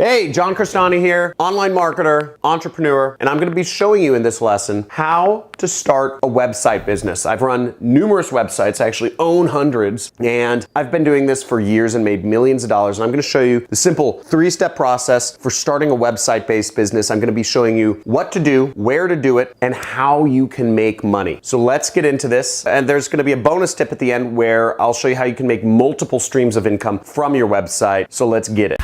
Hey, John Crestani here, online marketer, entrepreneur, and I'm going to be showing you in this lesson how to start a website business. I've run numerous websites, I actually own hundreds, and I've been doing this for years and made millions of dollars, and I'm going to show you the simple three-step process for starting a website-based business. I'm going to be showing you what to do, where to do it, and how you can make money. So let's get into this, and there's going to be a bonus tip at the end where I'll show you how you can make multiple streams of income from your website. So let's get it.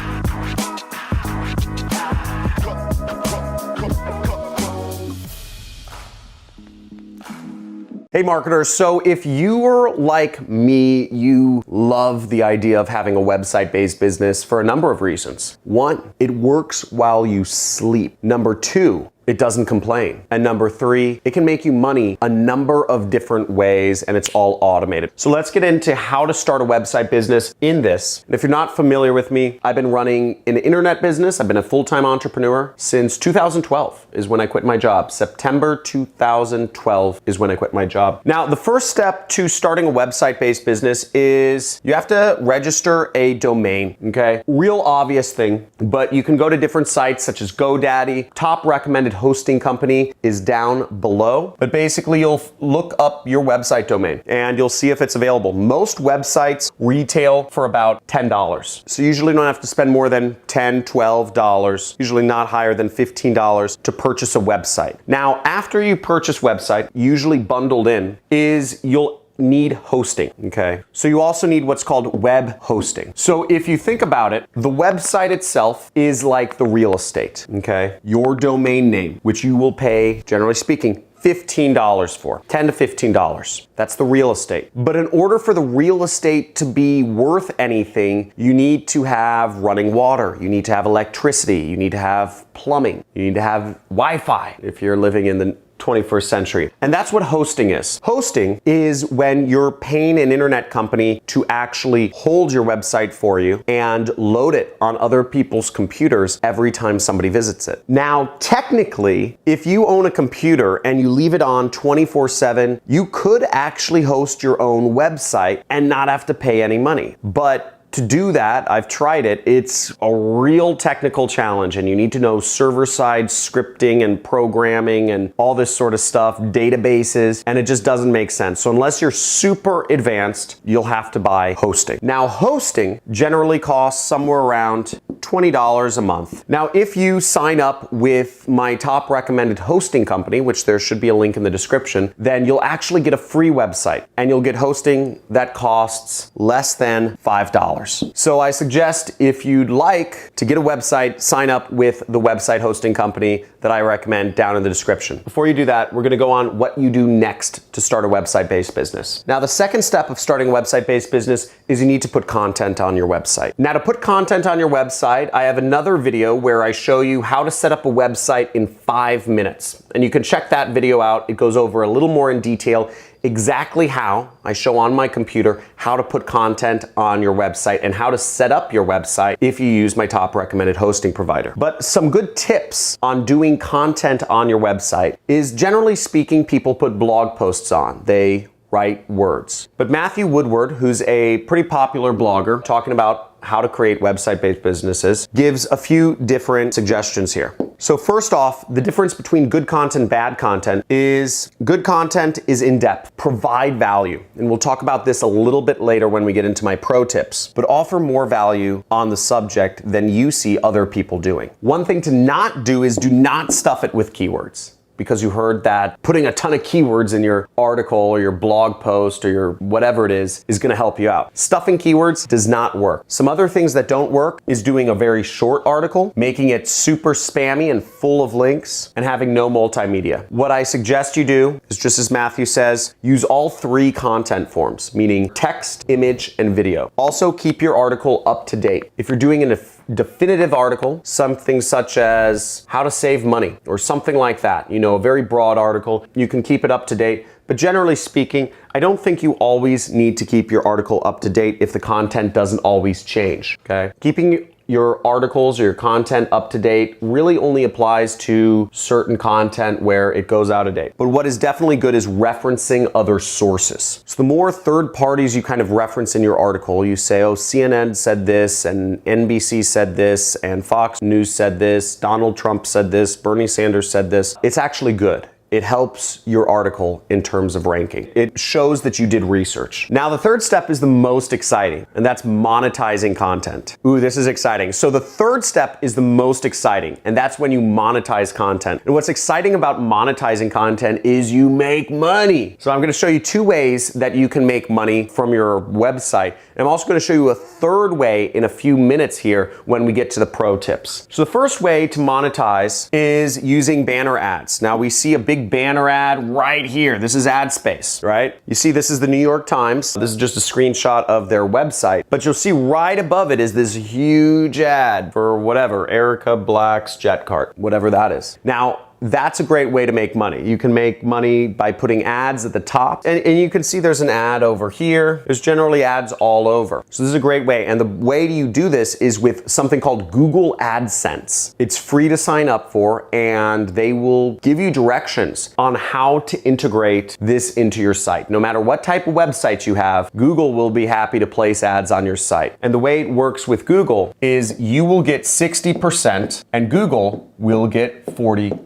Hey marketers, so if you're like me, you love the idea of having a website-based business for a number of reasons. One, it works while you sleep. Number two, it doesn't complain. And number three, it can make you money a number of different ways and it's all automated. So let's get into how to start a website business in this. And if you're not familiar with me, I've been running an internet business. I've been a full-time entrepreneur since 2012 is when I quit my job. September 2012 is when I quit my job. Now, the first step to starting a website-based business is you have to register a domain, okay? Real obvious thing, but you can go to different sites such as GoDaddy. Top recommended hosting company is down below, but basically you'll look up your website domain and you'll see if it's available. Most websites retail for about $10. So you usually don't have to spend more than $10, $12, usually not higher than $15 to purchase a website. Now, after you purchase website, usually bundled in is you'll need hosting, okay? So you also need what's called web hosting. So if you think about it, the website itself is like the real estate, okay? Your domain name, which you will pay, generally speaking, $15 for, $10 to $15. That's the real estate. But in order for the real estate to be worth anything, you need to have running water, you need to have electricity, you need to have plumbing, you need to have Wi-Fi if you're living in the 21st century. And that's what hosting is. Hosting is when you're paying an internet company to actually hold your website for you and load it on other people's computers every time somebody visits it. Now, technically, if you own a computer and you leave it on 24/7, you could actually host your own website and not have to pay any money. But to do that, I've tried it, it's a real technical challenge and you need to know server-side scripting and programming and all this sort of stuff, databases, and it just doesn't make sense. So unless you're super advanced, you'll have to buy hosting. Now, hosting generally costs somewhere around $20 a month. Now, if you sign up with my top recommended hosting company, which there should be a link in the description, then you'll actually get a free website and you'll get hosting that costs less than $5. So I suggest if you'd like to get a website, sign up with the website hosting company that I recommend down in the description. Before you do that, we're gonna go on what you do next to start a website-based business. Now, the second step of starting a website-based business is you need to put content on your website. Now, to put content on your website, I have another video where I show you how to set up a website in 5 minutes. And you can check that video out. It goes over a little more in detail exactly how I show on my computer how to put content on your website and how to set up your website if you use my top recommended hosting provider. But some good tips on doing content on your website is, generally speaking, people put blog posts on. They write words. But Matthew Woodward, who's a pretty popular blogger talking about how to create website-based businesses, gives a few different suggestions here. So first off, the difference between good content, bad content is good content is in-depth, provide value. And we'll talk about this a little bit later when we get into my pro tips, but offer more value on the subject than you see other people doing. One thing to not do is do not stuff it with keywords, because you heard that putting a ton of keywords in your article or your blog post or your whatever it is gonna help you out. Stuffing keywords does not work. Some other things that don't work is doing a very short article, making it super spammy and full of links, and having no multimedia. What I suggest you do is, just as Matthew says, use all three content forms, meaning text, image, and video. Also, keep your article up to date. If you're doing a definitive article, something such as how to save money or something like that, you know, a very broad article, you can keep it up to date. But generally speaking, I don't think you always need to keep your article up to date if the content doesn't always change, okay? Keeping your articles or your content up to date really only applies to certain content where it goes out of date. But what is definitely good is referencing other sources. So the more third parties you kind of reference in your article, you say, oh, CNN said this, and NBC said this, and Fox News said this, Donald Trump said this, Bernie Sanders said this. It's actually good. It helps your article in terms of ranking. It shows that you did research. Now, the third step is the most exciting, and that's monetizing content. Ooh, this is exciting. So the third step is the most exciting, and that's when you monetize content. And what's exciting about monetizing content is you make money. So I'm gonna show you 2 ways that you can make money from your website. And I'm also gonna show you a third way in a few minutes here when we get to the pro tips. So the first way to monetize is using banner ads. Now, we see a big banner ad right here. This is ad space, right? You see, this is the New York Times. This is just a screenshot of their website, but you'll see right above it is this huge ad for whatever, Erica Black's jet cart, whatever that is. Now, that's a great way to make money. You can make money by putting ads at the top, and you can see there's an ad over here. There's generally ads all over. So this is a great way, and the way you do this is with something called Google AdSense. It's free to sign up for, and they will give you directions on how to integrate this into your site. No matter what type of website you have, Google will be happy to place ads on your site. And the way it works with Google is you will get 60% and Google will get 40%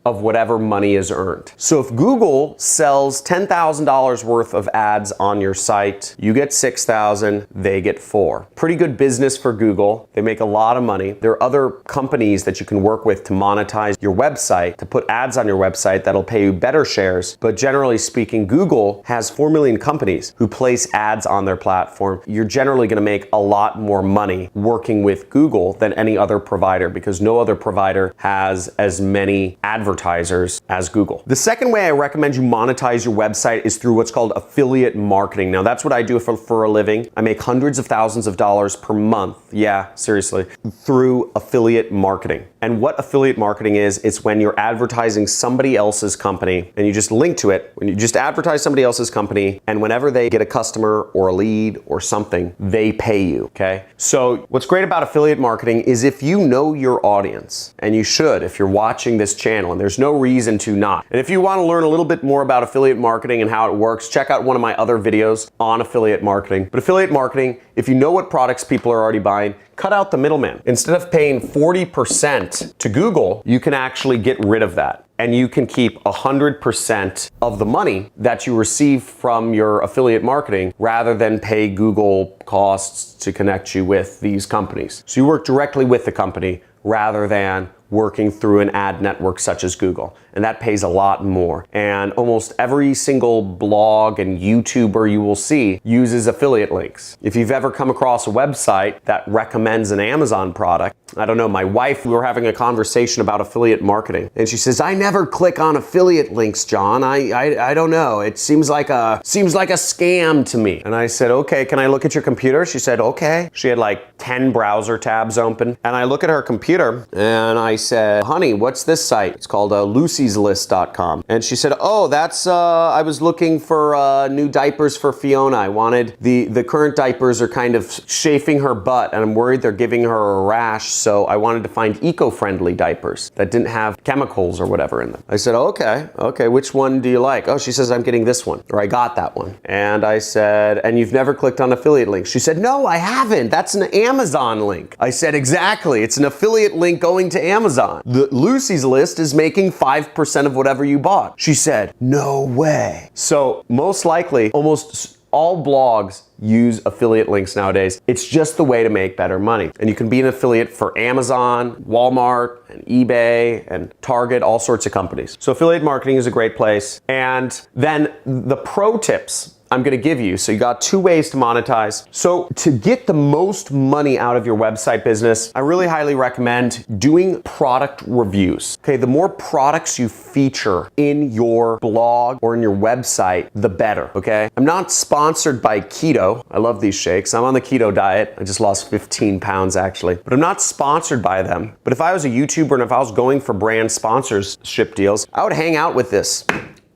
of whatever money is earned. So if Google sells $10,000 worth of ads on your site, you get $6,000, they get $4,000. Pretty good business for Google. They make a lot of money. There are other companies that you can work with to monetize your website, to put ads on your website that'll pay you better shares. But generally speaking, Google has 4 million companies who place ads on their platform. You're generally gonna make a lot more money working with Google than any other provider, because no other provider has as many advertisers as Google. The second way I recommend you monetize your website is through what's called affiliate marketing. Now, that's what I do for a living. I make hundreds of thousands of dollars per month. Yeah, seriously, through affiliate marketing. And what affiliate marketing is, it's when you're advertising somebody else's company and you just link to it. When you just advertise somebody else's company, and whenever they get a customer or a lead or something, they pay you, okay? So what's great about affiliate marketing is if you know your audience, and you should if you're watching this channel, and there's no reason to not. And if you want to learn a little bit more about affiliate marketing and how it works, check out one of my other videos on affiliate marketing. But affiliate marketing, if you know what products people are already buying, cut out the middleman. Instead of paying 40% to Google, you can actually get rid of that. And you can keep 100% of the money that you receive from your affiliate marketing rather than pay Google costs to connect you with these companies. So you work directly with the company rather than working through an ad network such as Google. And that pays a lot more. And almost every single blog and YouTuber you will see uses affiliate links. If you've ever come across a website that recommends an Amazon product, I don't know, my wife, we were having a conversation about affiliate marketing, and she says, I never click on affiliate links, John. I don't know. It seems like a scam to me. And I said, okay, can I look at your computer? She said, okay. She had like 10 browser tabs open. And I look at her computer and I said, honey, what's this site? It's called Lucy'sList.com. And she said, oh, that's, I was looking for new diapers for Fiona. I wanted, the current diapers are kind of chafing her butt and I'm worried they're giving her a rash. So I wanted to find eco-friendly diapers that didn't have chemicals or whatever in them. I said, okay, which one do you like? Oh, she says, I'm getting this one, or I got that one. And I said, and you've never clicked on affiliate links? She said, no, I haven't. That's an Amazon link. I said, exactly. It's an affiliate link going to Amazon. The Lucy's List is making 5% of whatever you bought. She said, no way. So most likely, almost all blogs use affiliate links nowadays. It's just the way to make better money. And you can be an affiliate for Amazon, Walmart, and eBay, and Target, all sorts of companies. So affiliate marketing is a great place. And then the pro tips I'm gonna give you. So you got 2 ways to monetize. So to get the most money out of your website business, I really highly recommend doing product reviews. Okay, the more products you feature in your blog or in your website, the better, okay? I'm not sponsored by keto. I love these shakes. I'm on the keto diet. I just lost 15 pounds actually, but I'm not sponsored by them. But if I was a YouTuber and if I was going for brand sponsorship deals, I would hang out with this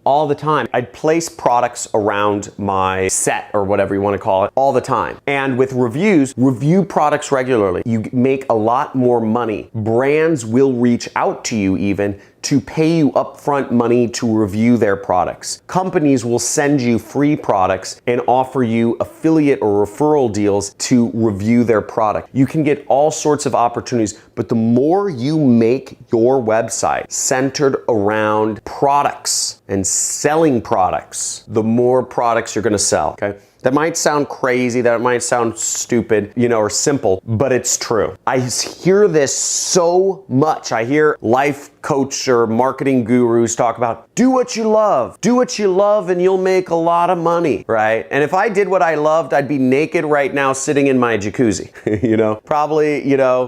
all the time. I'd place products around my set or whatever you want to call it all the time. And with reviews, review products regularly. You make a lot more money. Brands will reach out to you even to pay you upfront money to review their products. Companies will send you free products and offer you affiliate or referral deals to review their product. You can get all sorts of opportunities, but the more you make your website centered around products and selling products, the more products you're gonna sell, okay? That might sound crazy, that might sound stupid, or simple, but it's true. I hear this so much. I hear life coach or marketing gurus talk about, do what you love and you'll make a lot of money, right? And if I did what I loved, I'd be naked right now sitting in my jacuzzi, probably,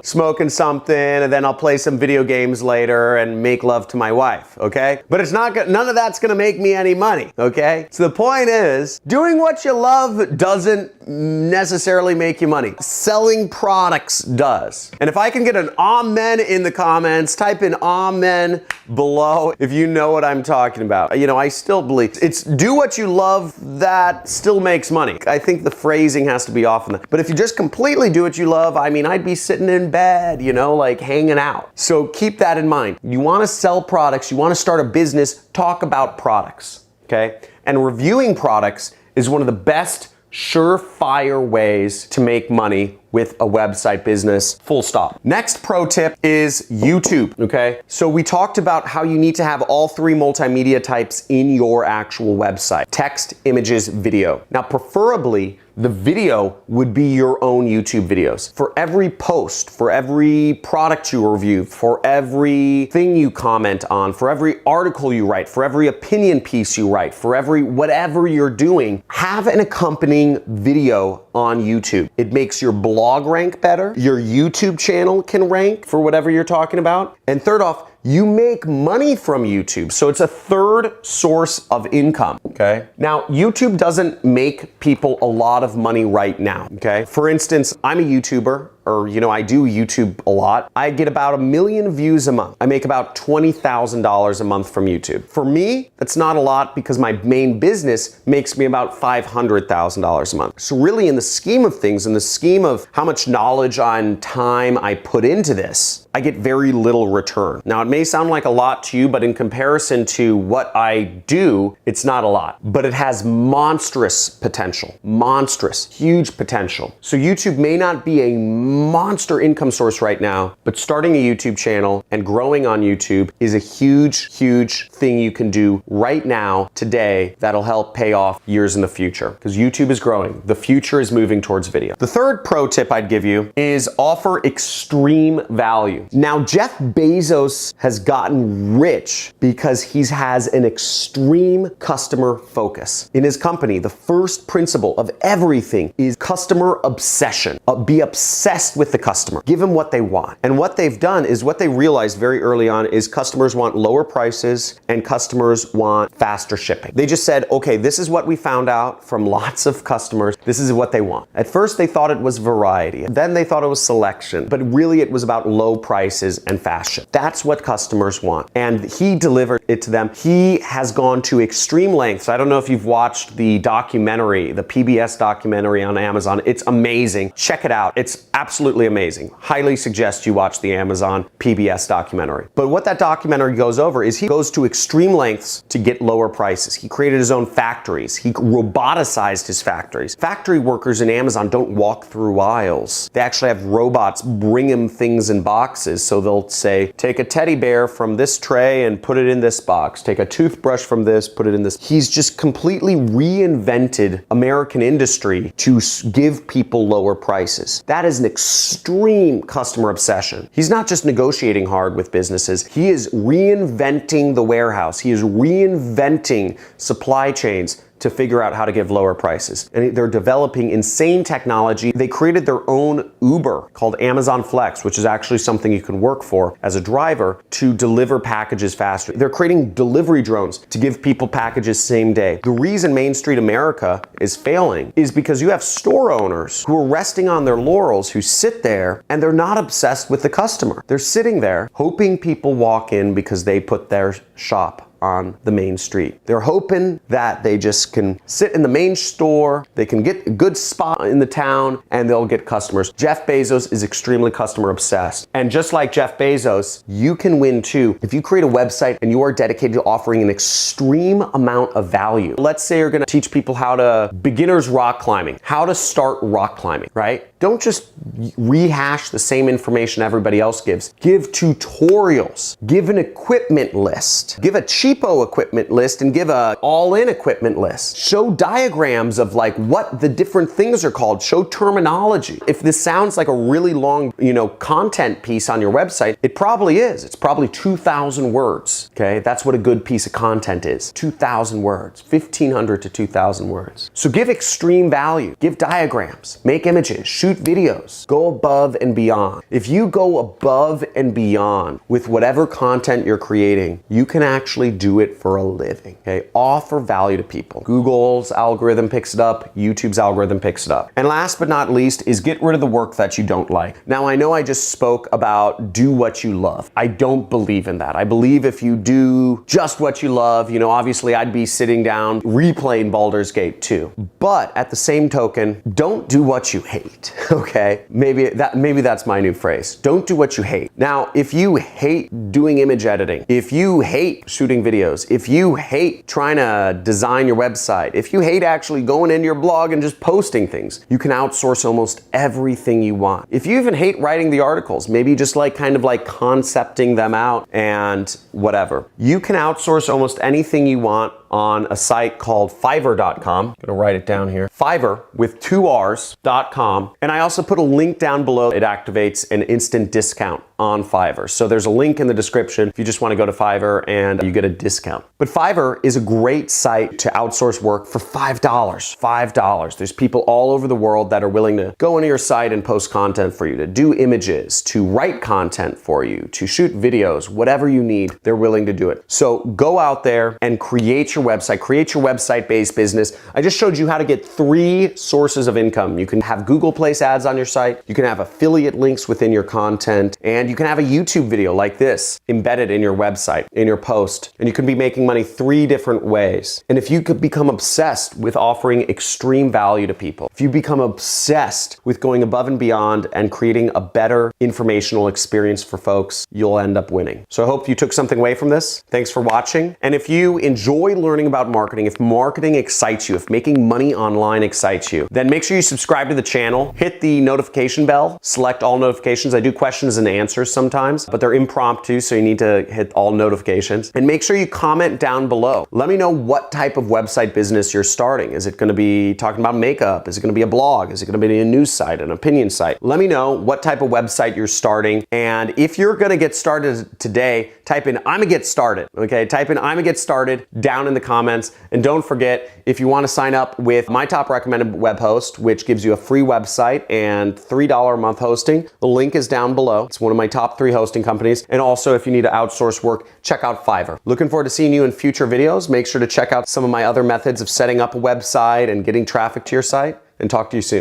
smoking something, and then I'll play some video games later and make love to my wife, okay? But it's not none of that's gonna make me any money, okay? So the point is, doing what you love doesn't necessarily make you money. Selling products does. And if I can get an amen in the comments, type in amen below if you know what I'm talking about. I still believe it's do what you love that still makes money. I think the phrasing has to be off on that. But if you just completely do what you love, I'd be sitting in bed, like hanging out. So keep that in mind. You want to sell products, you want to start a business, talk about products, okay? And reviewing products is one of the best surefire ways to make money with a website business, full stop. Next pro tip is YouTube, okay? So we talked about how you need to have all three multimedia types in your actual website: text, images, video. Now, preferably, the video would be your own YouTube videos. For every post, for every product you review, for everything you comment on, for every article you write, for every opinion piece you write, for every whatever you're doing, have an accompanying video on YouTube. It makes your blog rank better. Your YouTube channel can rank for whatever you're talking about. And third off, you make money from YouTube. So it's a third source of income, okay? Now, YouTube doesn't make people a lot of money right now, okay? For instance, I'm a YouTuber, or I do YouTube a lot. I get about 1 million views a month. I make about $20,000 a month from YouTube. For me, that's not a lot because my main business makes me about $500,000 a month. So really, in the scheme of things, in the scheme of how much knowledge and time I put into this, I get very little return. Now, it may sound like a lot to you, but in comparison to what I do, it's not a lot. But it has monstrous potential. Monstrous, huge potential. So YouTube may not be a monster income source right now, but starting a YouTube channel and growing on YouTube is a huge, huge thing you can do right now, today, that'll help pay off years in the future, because YouTube is growing. The future is moving towards video. The third pro tip I'd give you is offer extreme value. Now, Jeff Bezos has gotten rich because he has an extreme customer focus. In his company, the first principle of everything is customer obsession. Be obsessed with the customer. Give them what they want. And what they've done is, what they realized very early on is customers want lower prices and customers want faster shipping. They just said, okay, this is what we found out from lots of customers. This is what they want. At first, they thought it was variety. Then they thought it was selection. But really, it was about low prices and fast ship. That's what customers want. And he delivered it to them. He has gone to extreme lengths. I don't know if you've watched the documentary, the PBS documentary on Amazon. It's amazing. Check it out. It's absolutely amazing. Highly suggest you watch the Amazon PBS documentary. But what that documentary goes over is he goes to extreme lengths to get lower prices. He created his own factories. He roboticized his factories. Factory workers in Amazon don't walk through aisles. They actually have robots bring him things in boxes. So they'll say, take a teddy bear from this tray and put it in this box. Take a toothbrush from this, put it in this. He's just completely reinvented American industry to give people lower prices. That is an extreme customer obsession. He's not just negotiating hard with businesses. He is reinventing the warehouse. He is reinventing supply chains to figure out how to give lower prices. And they're developing insane technology. They created their own Uber called Amazon Flex, which is actually something you can work for as a driver to deliver packages faster. They're creating delivery drones to give people packages same day. The reason Main Street America is failing is because you have store owners who are resting on their laurels, who sit there and they're not obsessed with the customer. They're sitting there hoping people walk in because they put their shop on the main street. They're hoping that they just can sit in the main store, they can get a good spot in the town, and they'll get customers. Jeff Bezos is extremely customer obsessed. And just like Jeff Bezos, you can win too if you create a website and you are dedicated to offering an extreme amount of value. Let's say you're gonna teach people how to beginners rock climbing, how to start rock climbing, right? Don't just rehash the same information everybody else gives. Give tutorials, give an equipment list, give a cheapo equipment list, and give a all-in equipment list. Show diagrams of like what the different things are called. Show terminology. If this sounds like a really long, content piece on your website, it probably is. It's probably 2,000 words, okay? That's what a good piece of content is. 2,000 words, 1,500 to 2,000 words. So give extreme value, give diagrams, make images, shoot videos, go above and beyond. If you go above and beyond with whatever content you're creating, you can actually do it for a living, okay? Offer value to people. Google's algorithm picks it up, YouTube's algorithm picks it up. And last but not least is get rid of the work that you don't like. Now, I know I just spoke about do what you love. I don't believe in that. I believe if you do just what you love, obviously I'd be sitting down replaying Baldur's Gate 2. But at the same token, don't do what you hate. Okay, maybe that's my new phrase. Don't do what you hate. Now, if you hate doing image editing, if you hate shooting videos, if you hate trying to design your website, if you hate actually going into your blog and just posting things, you can outsource almost everything you want. If you even hate writing the articles, maybe just kind of concepting them out and whatever, you can outsource almost anything you want on a site called Fiverr.com. I'm gonna write it down here. Fiverr with 2 R's.com. And I also put a link down below. It activates an instant discount on Fiverr. So there's a link in the description if you just want to go to Fiverr and you get a discount. But Fiverr is a great site to outsource work for $5. $5. There's people all over the world that are willing to go into your site and post content for you, to do images, to write content for you, to shoot videos, whatever you need, they're willing to do it. So go out there and create your website, create your website-based business. I just showed you how to get 3 sources of income. You can have Google Place ads on your site, you can have affiliate links within your content, and you can have a YouTube video like this embedded in your website, in your post, and you can be making money 3 different ways. And if you could become obsessed with offering extreme value to people, if you become obsessed with going above and beyond and creating a better informational experience for folks, you'll end up winning. So I hope you took something away from this. Thanks for watching. And if you enjoy learning about marketing, if marketing excites you, if making money online excites you, then make sure you subscribe to the channel, hit the notification bell, select all notifications. I do questions and answers sometimes, but they're impromptu, so you need to hit all notifications. And make sure you comment down below. Let me know what type of website business you're starting. Is it gonna be talking about makeup? Is it gonna be a blog? Is it gonna be a news site, an opinion site? Let me know what type of website you're starting. And if you're gonna get started today, type in "I'ma get started," okay? Type in "I'ma get started" down in the comments. And don't forget, if you wanna sign up with my top recommended web host, which gives you a free website and $3 a month hosting, the link is down below. It's one of my top 3 hosting companies. And also, if you need to outsource work, check out Fiverr. Looking forward to seeing you in future videos. Make sure to check out some of my other methods of setting up a website and getting traffic to your site, and talk to you soon.